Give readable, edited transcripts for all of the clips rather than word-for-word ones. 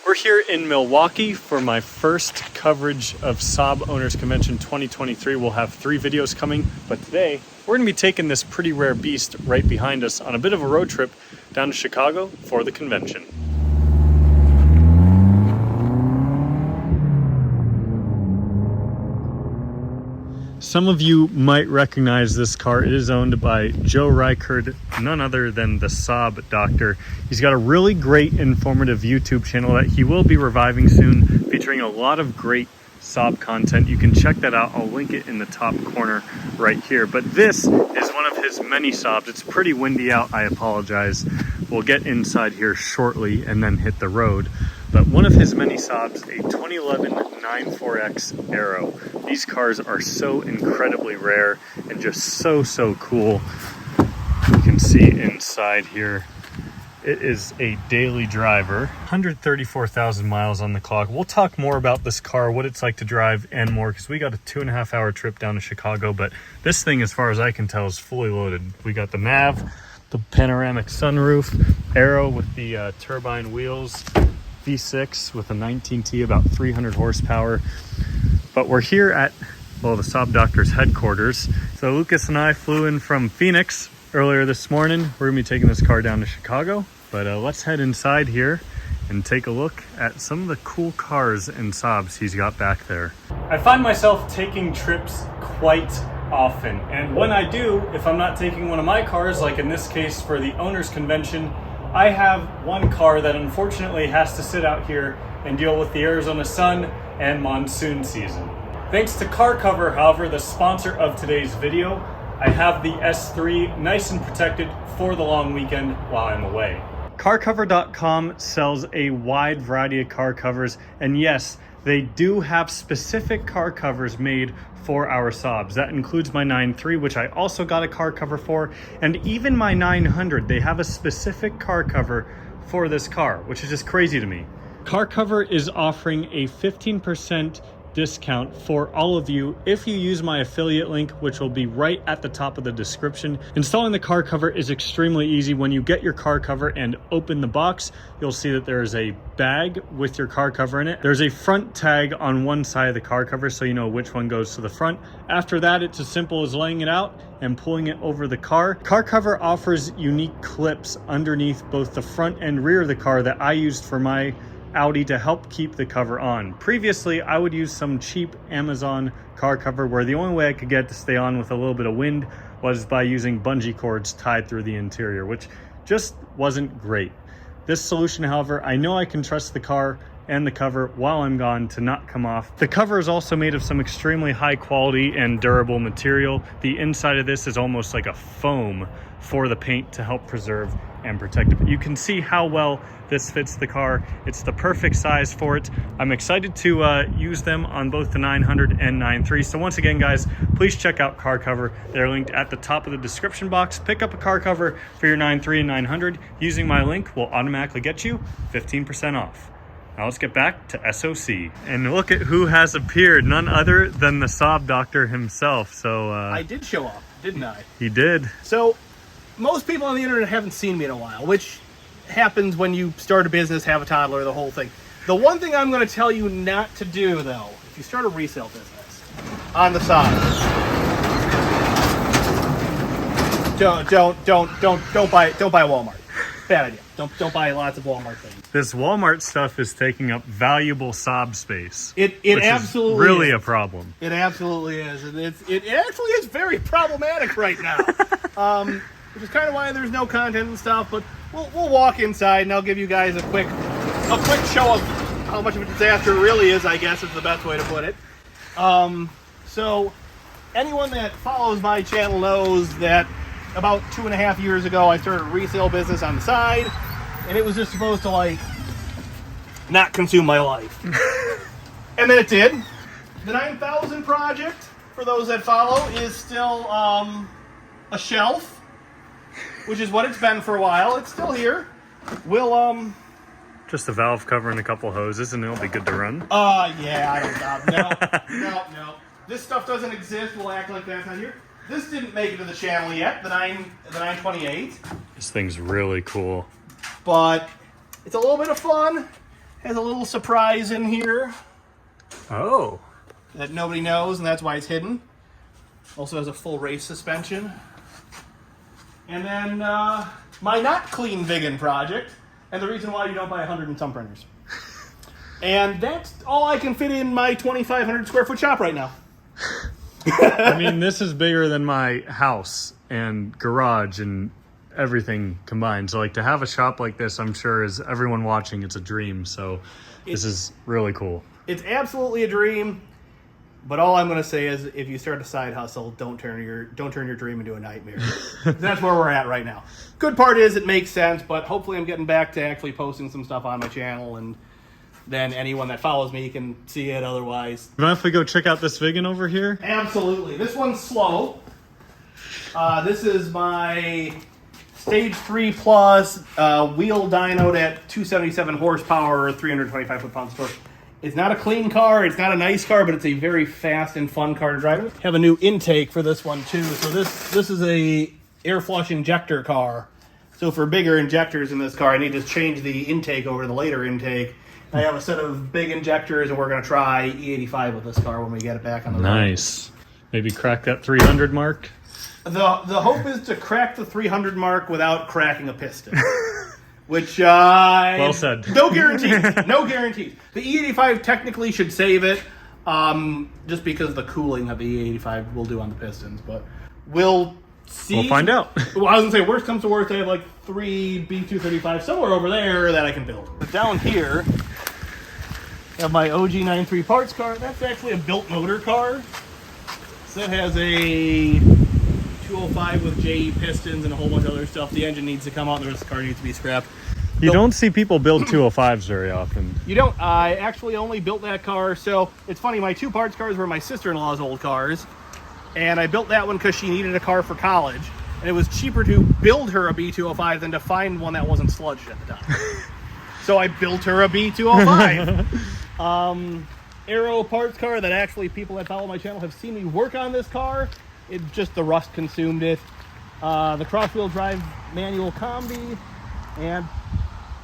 We're here in Milwaukee for my first coverage of Saab Owners Convention 2023. We'll have 3 videos coming, but today we're going to be taking this pretty rare beast right behind us on a bit of a road trip down to Chicago for the convention. Some of you might recognize this car. It is owned by Joe Reichard, none other than the Saab Doctor. He's got a really great informative YouTube channel that he will be reviving soon, featuring a lot of great Saab content. You can check that out. I'll link it in the top corner right here. But this is one of his many Saabs. It's pretty windy out, I apologize. We'll get inside here shortly and then hit the road. But one of his many Saabs, a 2011 94X Aero. These cars are so incredibly rare and just so cool. You can see inside here, it is a daily driver, 134,000 miles on the clock. We'll talk more about this car, what it's like to drive and more, because we got a 2.5-hour trip down to Chicago, but this thing, as far as I can tell, is fully loaded. We got the nav, the panoramic sunroof, Aero with the turbine wheels, V6 with a 19T, about 300 horsepower. But we're here at, well, the Saab Doctor's headquarters. So Lucas and I flew in from Phoenix earlier this morning. We're gonna be taking this car down to Chicago, but let's head inside here and take a look at some of the cool cars and Saabs he's got back there. I find myself taking trips quite often, and when I do, if I'm not taking one of my cars, like in this case for the Owners Convention, I have one car that unfortunately has to sit out here and deal with the Arizona sun and monsoon season. Thanks to Car Cover, however, the sponsor of today's video, I have the S3 nice and protected for the long weekend while I'm away. CarCover.com sells a wide variety of car covers, and yes, they do have specific car covers made for our Saabs. That includes my 9.3, which I also got a car cover for, and even my 900. They have a specific car cover for this car, which is just crazy to me. Car Cover is offering a 15% discount for all of you if you use my affiliate link, which will be right at the top of the description. Installing the car cover is extremely easy. When you get your car cover and open the box, you'll see that there is a bag with your car cover in it. There's a front tag on one side of the car cover, so you know which one goes to the front. After that, it's as simple as laying it out and pulling it over the car. Car Cover offers unique clips underneath both the front and rear of the car that I used for my Audi to help keep the cover on. Previously, I would use some cheap Amazon car cover where the only way I could get it to stay on with a little bit of wind was by using bungee cords tied through the interior, which just wasn't great. This solution, however, I know I can trust the car and the cover while I'm gone to not come off. The cover is also made of some extremely high quality and durable material. The inside of this is almost like a foam for the paint to help preserve and protect it. But you can see how well this fits the car. It's the perfect size for it. I'm excited to use them on both the 900 and 9.3. So once again, guys, please check out Car Cover. They're linked at the top of the description box. Pick up a car cover for your 9.3 and 900. Using my link will automatically get you 15% off. Now let's get back to SOC. And look at who has appeared, none other than the Saab Doctor himself. So I did show up, didn't I? He did. So most people on the internet haven't seen me in a while, which happens when you start a business, have a toddler, the whole thing. The one thing I'm going to tell you not to do, though, if you start a resale business on the side, don't buy Walmart. Bad idea. Don't buy lots of Walmart things. This Walmart stuff is taking up valuable Saab space. It absolutely is really is. a problem. It absolutely is, and it actually is very problematic right now. Which is kind of why there's no content and stuff. But we'll walk inside, and I'll give you guys a quick show of how much of a disaster it really is. I guess is the best way to put it. So anyone that follows my channel knows that about 2.5 years ago, I started a resale business on the side, and it was just supposed to, like, not consume my life. And then it did. The 9000 project, for those that follow, is still a shelf, which is what it's been for a while. It's still here. We'll, just a valve cover and a couple hoses, and it'll be good to run. Yeah, I don't know. No. This stuff doesn't exist. We'll act like that's not here. This didn't make it to the channel yet, the 928. This thing's really cool. But it's a little bit of fun. has a little surprise in here Oh. that nobody knows, and that's why it's hidden. Also has a full race suspension. And then my not clean vegan project, and the reason why you don't buy 100 and some printers. And that's all I can fit in my 2,500 square foot shop right now. I mean, this is bigger than my house and garage and everything combined. So like to have a shop like this, I'm sure as everyone watching, it's a dream. So this is really cool. It's absolutely a dream. But all I'm going to say is, if you start a side hustle, don't turn your dream into a nightmare. That's where we're at right now. Good part is it makes sense, but hopefully I'm getting back to actually posting some stuff on my channel, and then anyone that follows me can see it. Otherwise, You mind if we go check out this vegan over here? absolutely. This one's slow. This is my Stage 3 Plus wheel dynoed at 277 horsepower, 325 foot-pounds of torque. It's not a clean car, it's not a nice car, but it's a very fast and fun car to drive. Have a new intake for this one too. So this is a air flush injector car. So for bigger injectors in this car, I need to change the intake over to the later intake. I have a set of big injectors, and we're going to try E85 with this car when we get it back on the road. Nice. Maybe crack that 300 mark? The hope is to crack the 300 mark without cracking a piston. Which, well said. No guarantees. No guarantees. The E85 technically should save it, just because of the cooling that the E85 will do on the pistons. But we'll see. We'll find out. Well, I was going to say, worst comes to worst, I have like 3 B235 somewhere over there that I can build. But down here, I have my OG 93 parts car. That's actually a built motor car. So it has a 205 with JE pistons and a whole bunch of other stuff. The engine needs to come out, and the rest of the car needs to be scrapped. You don't see people build 205s very often. You don't. I actually only built that car. So it's funny, my 2 parts cars were my sister-in-law's old cars. And I built that one because she needed a car for college. And it was cheaper to build her a B205 than to find one that wasn't sludged at the time. So I built her a B205. Aero parts car that actually people that follow my channel have seen me work on this car. It just, the rust consumed it. The cross-wheel drive manual combi, and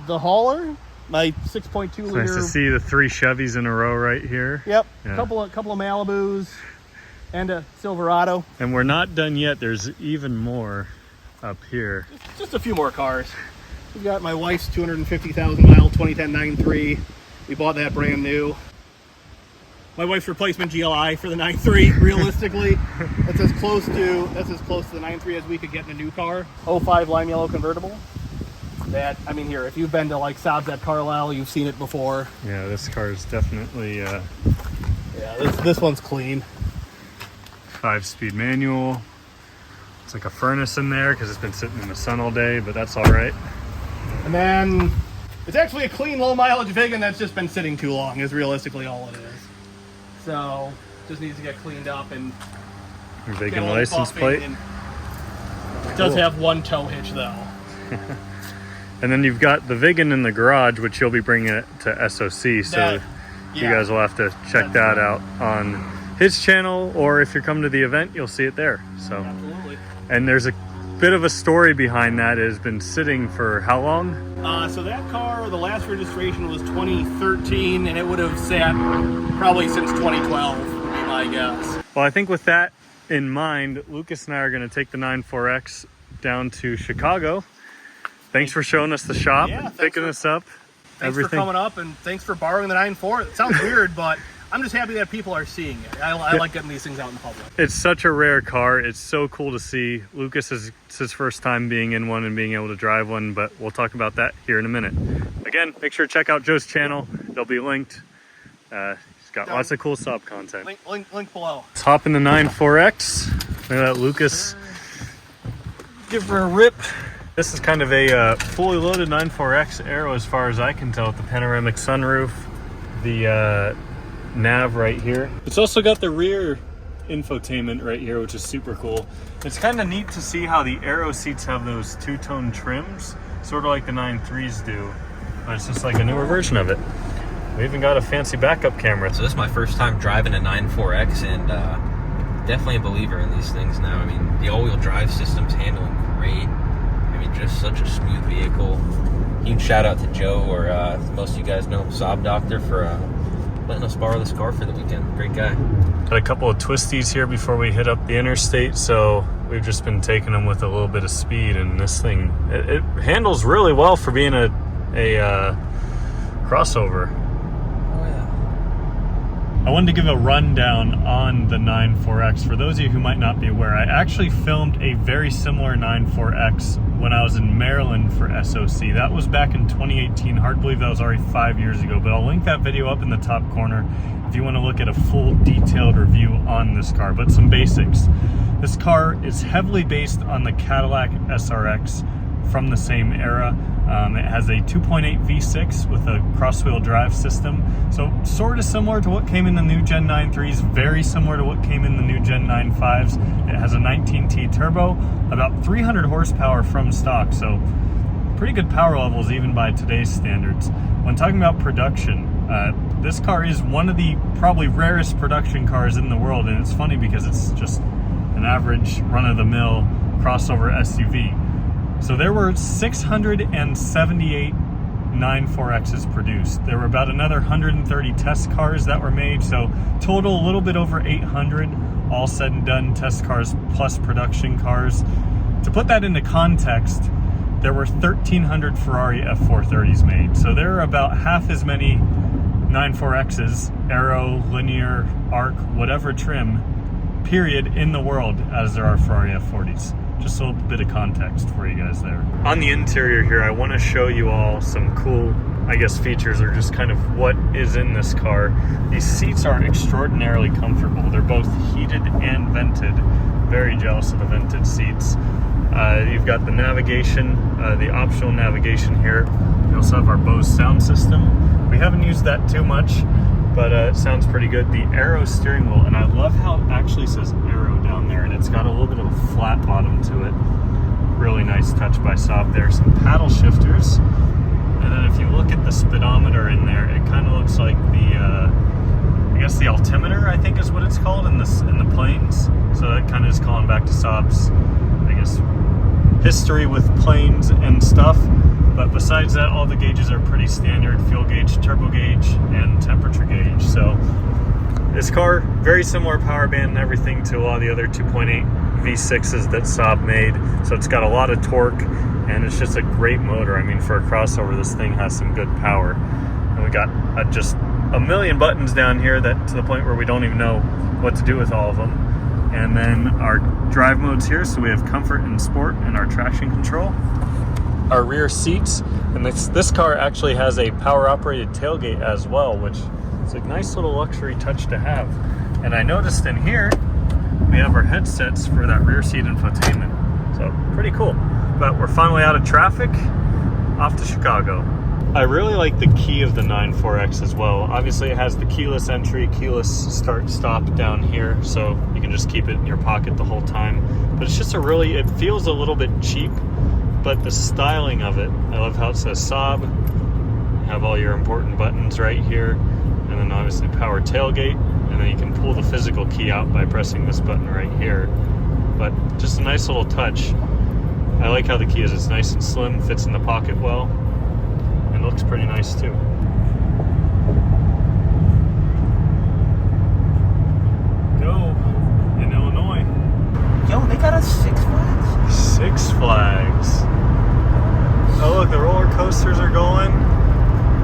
the hauler, my 6.2 liter. Nice to see the 3 Chevys in a row right here. Yep, Yeah. couple of Malibus, and a Silverado. And we're not done yet. There's even more up here. Just a few more cars. We've got my wife's 250,000 mile 2010 9.3. We bought that brand new. My wife's replacement GLI for the 9.3, realistically. That's as close to the 9.3 as we could get in a new car. 05 lime yellow convertible. That, I mean, here, if you've been to like Saab's at Carlisle, you've seen it before. Yeah, this car is definitely Yeah, this one's clean. 5-speed manual. It's like a furnace in there because it's been sitting in the sun all day, but that's all right. And then it's actually a clean low mileage vegan that's just been sitting too long, is realistically all it is. So just needs to get cleaned up and Your get a vegan little license buffing, plate. and it does have one tow hitch though. And then you've got the vegan in the garage, which you'll be bringing it to SOC. So you guys will have to check that out on his channel, or if you're coming to the event, you'll see it there. So, Absolutely. and there's a bit of a story behind that. It has been sitting for how long? So that car, the last registration was 2013, and it would have sat probably since 2012, would be my guess. Well, I think with that in mind, Lucas and I are going to take the 94X down to Chicago. Thanks for showing us the shop, and picking us up. Thanks for coming up, and thanks for borrowing the 9.4. It sounds weird, but I'm just happy that people are seeing it. I like getting these things out in public. It's such a rare car. It's so cool to see. Lucas is it's his first time being in one and being able to drive one, but we'll talk about that here in a minute. Again, make sure to check out Joe's channel. They'll be linked. He's got lots of cool Saab content. Link below. Let's hop in the 94X. Look at that, Lucas. Give her a rip. This is kind of a fully loaded 94X Aero as far as I can tell, with the panoramic sunroof, the nav right here. It's also got the rear infotainment right here, which is super cool. It's kind of neat to see how the Aero seats have those two-tone trims, sort of like the 9.3s do, but it's just like a newer version of it. We even got a fancy backup camera. So this is my first time driving a 94X, and definitely a believer in these things now. I mean, the all-wheel drive system's handling great. I mean, just such a smooth vehicle. huge shout out to Joe, or most of you guys know Saab Doctor, for letting us borrow this car for the weekend. Great guy. Got a couple of twisties here before we hit up the interstate, so we've just been taking them with a little bit of speed, and this thing, it handles really well for being a crossover. Oh yeah. I wanted to give a rundown on the 94X. For those of you who might not be aware, I actually filmed a very similar 94X when I was in Maryland for SOC. That was back in 2018. Hard to believe that was already 5 years ago, but I'll link that video up in the top corner if you want to look at a full detailed review on this car. But some basics. This car is heavily based on the Cadillac SRX from the same era. It has a 2.8 V6 with a cross-wheel drive system. So sort of similar to what came in the new Gen 9.3s, very similar to what came in the new Gen 9.5s. It has a 19T turbo, about 300 horsepower from stock. So pretty good power levels even by today's standards. When talking about production, this car is one of the probably rarest production cars in the world. And it's funny because it's just an average run-of-the-mill crossover SUV. So there were 678 94Xs produced. There were about another 130 test cars that were made. So total a little bit over 800, all said and done, test cars plus production cars. To put that into context, there were 1,300 Ferrari F430s made. So there are about half as many 94Xs, Aero, linear, arc, whatever trim, period, in the world as there are Ferrari F40s. Just a little bit of context for you guys there. On the interior here, I want to show you all some cool, I guess, features, or just kind of what is in this car. These seats are extraordinarily comfortable. They're both heated and vented. Very jealous of the vented seats. You've got the navigation, the optional navigation here. We also have our Bose sound system. We haven't used that too much, but it sounds pretty good. The Aero steering wheel, and I love how it actually says Aero down there, and it's got a little bit of a flat bottom to it. Really nice touch by Saab there. Some paddle shifters, and then if you look at the speedometer in there, it kind of looks like the, I guess the altimeter, I think is what it's called in the planes. So that kind of is calling back to Saab's, I guess, history with planes and stuff. But besides that, all the gauges are pretty standard: fuel gauge, turbo gauge, and temperature gauge. So this car, very similar power band and everything to a lot of the other 2.8 V6s that Saab made. So it's got a lot of torque, and it's just a great motor. I mean, for a crossover, this thing has some good power. And we got just a million buttons down here, that to the point where we don't even know what to do with all of them. And then our drive modes here, so we have comfort and sport, and our traction control. Our rear seats, and this car actually has a power operated tailgate as well, which is a nice little luxury touch to have. And I noticed in here we have our headsets for that rear seat infotainment, so pretty cool. But we're finally out of traffic, off to Chicago. I really like the key of the 94X as well. Obviously it has the keyless entry, keyless start stop down here, so you can just keep it in your pocket the whole time. But it's just it feels a little bit cheap. But the styling of it, I love how it says Saab. You have all your important buttons right here, and then obviously power tailgate, and then you can pull the physical key out by pressing this button right here. But just a nice little touch. I like how the key is. It's nice and slim, fits in the pocket well, and looks pretty nice too. Go in Illinois. Yo, they got a Six Flags? Six Flags. Oh look, the roller coasters are going.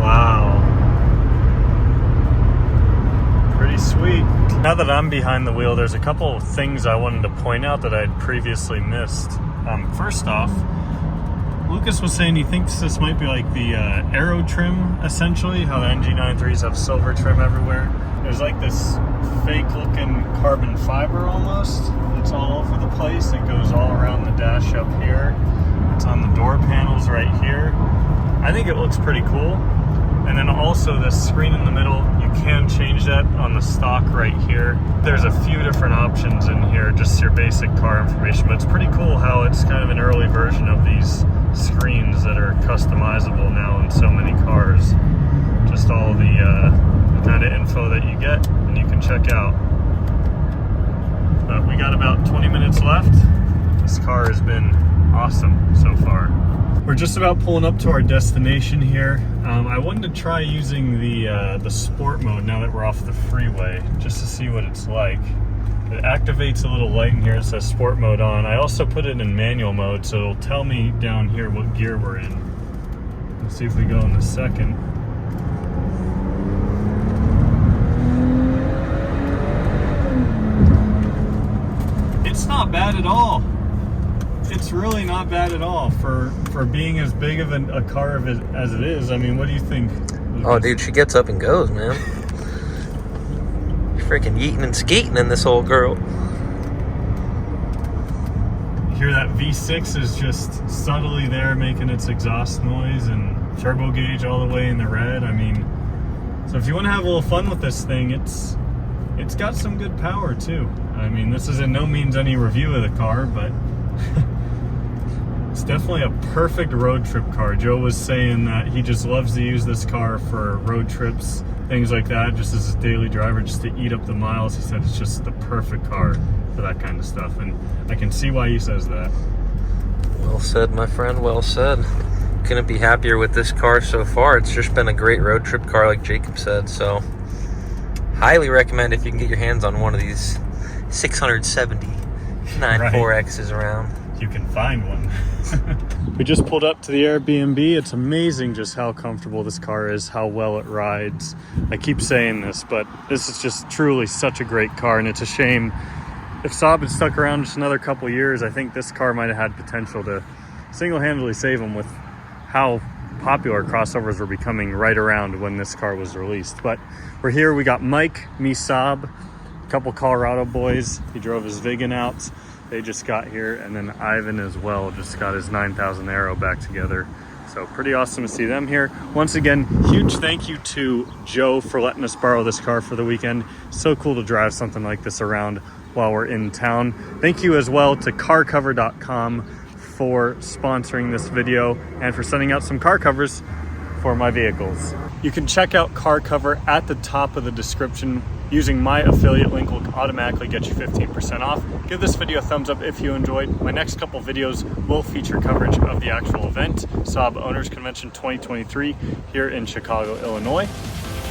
Wow. Pretty sweet. Now that I'm behind the wheel, there's a couple of things I wanted to point out that I'd previously missed. First off, Lucas was saying he thinks this might be like the Aero trim, essentially, how the NG93s have silver trim everywhere. There's like this fake looking carbon fiber almost. It's all over the place. It goes all around the dash up here. It's on the door panels right here. I think it looks pretty cool. And then also the screen in the middle, you can change that on the stock right here. There's a few different options in here, just your basic car information, but it's pretty cool how it's kind of an early version of these screens that are customizable now in so many cars. Just all the kind of info that you get and you can check out. We got about 20 minutes left. This car has been awesome so far. We're just about pulling up to our destination here. I wanted to try using the sport mode now that we're off the freeway, just to see what it's like. It activates a little light in here. It says sport mode on. I also put it in manual mode, so it'll tell me down here what gear we're in. Let's see if we go in the second. It's not bad at all. It's really not bad at all for being as big of a car as it is. I mean, what do you think? Oh, dude, she gets up and goes, man. Freaking yeeting and skeeting in this old girl. You hear that V6 is just subtly there making its exhaust noise, and turbo gauge all the way in the red. I mean, so if you want to have a little fun with this thing, it's got some good power too. I mean, this is in no means any review of the car, but it's definitely a perfect road trip car. Joe was saying that he just loves to use this car for road trips, things like that, just as a daily driver, just to eat up the miles. He said it's just the perfect car for that kind of stuff, and I can see why he says that. Well said, my friend, well said. Couldn't be happier with this car so far. It's just been a great road trip car, like Jacob said, so highly recommend if you can get your hands on one of these 670 4Xs around. You can find one. We just pulled up to the Airbnb. It's amazing just how comfortable this car is, how well it rides. I keep saying this, but this is just truly such a great car, and it's a shame if Saab had stuck around just another couple years. I think this car might have had potential to single-handedly save them with how popular crossovers were becoming right around when this car was released. But we're here. We got Mike, me, Saab, a couple Colorado boys. He drove his Vigan out. They just got here, and then Ivan as well just got his 9000 Aero back together. So pretty awesome to see them here. Once again, huge thank you to Joe for letting us borrow this car for the weekend. So cool to drive something like this around while we're in town. Thank you as well to carcover.com for sponsoring this video and for sending out some car covers for my vehicles. You can check out car cover at the top of the description. Using my affiliate link will automatically get you 15% off. Give this video a thumbs up if you enjoyed. My next couple videos will feature coverage of the actual event, Saab Owners Convention 2023 here in Chicago, Illinois.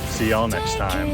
See y'all next time.